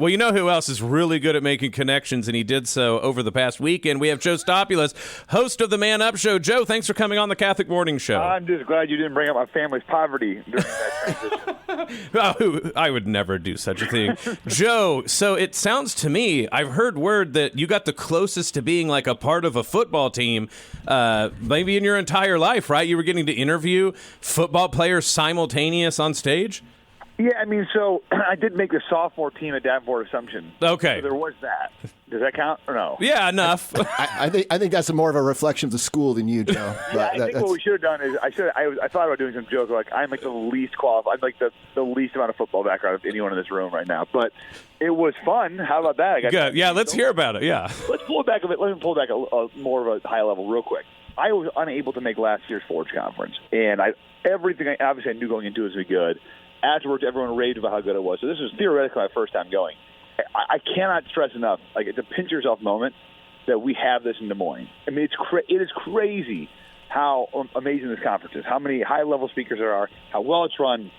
Well, you know who else is really good at making connections, and he did so over the past weekend? We have Joe Stopulos, host of the Man Up Show. Joe, thanks for coming on the Catholic Morning Show. I'm just glad you didn't bring up my family's poverty during that transition. Oh, I would never do such a thing. Joe, so it sounds to me, I've heard word that you got the closest to being like a part of a football team maybe in your entire life, right? You were getting to interview football players simultaneous on stage? Yeah, I mean, so I did make the sophomore team at Davenport Assumption. Okay. So there was that. Does that count or no? Yeah, enough. I think that's more of a reflection of the school than you, Joe. Yeah, I think what we should have done is I thought about doing some jokes like I'm like the least qualified. I'm like the least amount of football background of anyone in this room right now. But it was fun. How about that? Good. Yeah, let's hear about it. Yeah. Let's pull it back a bit. Let me pull it back a more of a high level real quick. I was unable to make last year's Forge Conference, and everything I knew going into it was good. Afterwards, everyone raved about how good it was. So this was theoretically my first time going. I cannot stress enough, like it's a pinch yourself moment that we have this in Des Moines. I mean, it is crazy how amazing this conference is, how many high-level speakers there are, how well it's run,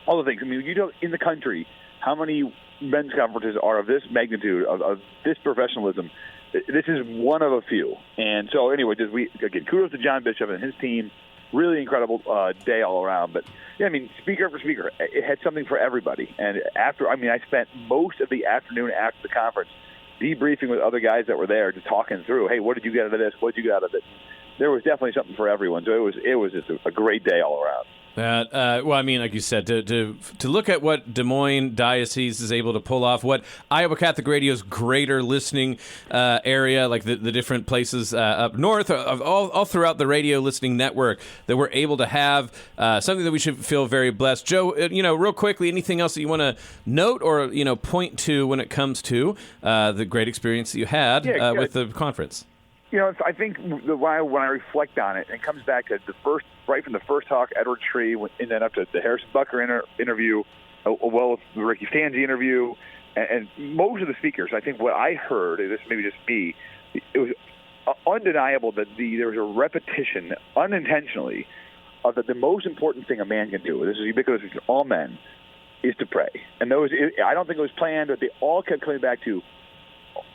all the things. I mean, you know, in the country, how many men's conferences are of this magnitude, of this professionalism. This is one of a few. And so anyway, again, kudos to John Bishop and his team. Really incredible day all around. But, yeah, I mean, speaker after speaker, it had something for everybody. And I spent most of the afternoon after the conference debriefing with other guys that were there, just talking through, hey, what did you get out of this? What did you get out of it? There was definitely something for everyone. So it was just a great day all around. Well, I mean, like you said, to look at what Des Moines Diocese is able to pull off, what Iowa Catholic Radio's greater listening area, like the different places up north, all throughout the radio listening network, that we're able to have something that we should feel very blessed. Joe, real quickly, anything else that you want to note or point to when it comes to the great experience that you had with the conference? I think when I reflect on it, it comes back to right from the first talk, Edward Tree, and then up to the Harrison Bucker interview, well as the Ricky Stanzi interview, and most of the speakers. I think what I heard, this may be just me, it was undeniable that there was a repetition, unintentionally, of that the most important thing a man can do, this is ubiquitous to all men, is to pray. And I don't think it was planned, but they all kept coming back to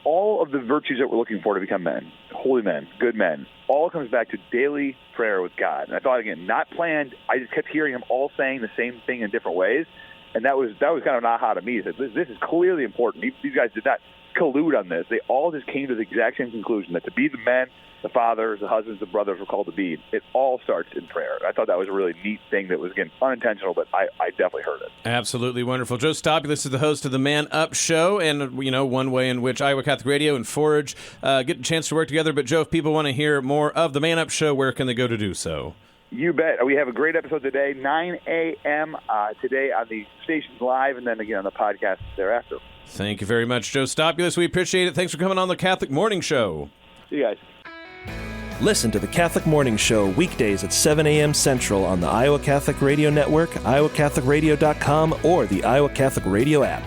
all of the virtues that we're looking for to become men, holy men, good men, all comes back to daily prayer with God. And I thought, again, not planned. I just kept hearing them all saying the same thing in different ways. And that was kind of an aha to me. That this is clearly important. These guys did not collude on this. They all just came to the exact same conclusion that to be the men, the fathers, the husbands, the brothers we're called to be, it all starts in prayer. I thought that was a really neat thing that was, again, unintentional, but I definitely heard it. Absolutely wonderful. Joe Stopulos is the host of the Man Up Show, and, one way in which Iowa Catholic Radio and Forge get a chance to work together. But, Joe, if people want to hear more of the Man Up Show, where can they go to do so? You bet. We have a great episode today, 9 a.m. Today on the stations live, and then again on the podcast thereafter. Thank you very much, Joe Stopulos. We appreciate it. Thanks for coming on the Catholic Morning Show. See you guys. Listen to the Catholic Morning Show weekdays at 7 a.m. Central on the Iowa Catholic Radio Network, iowacatholicradio.com, or the Iowa Catholic Radio app.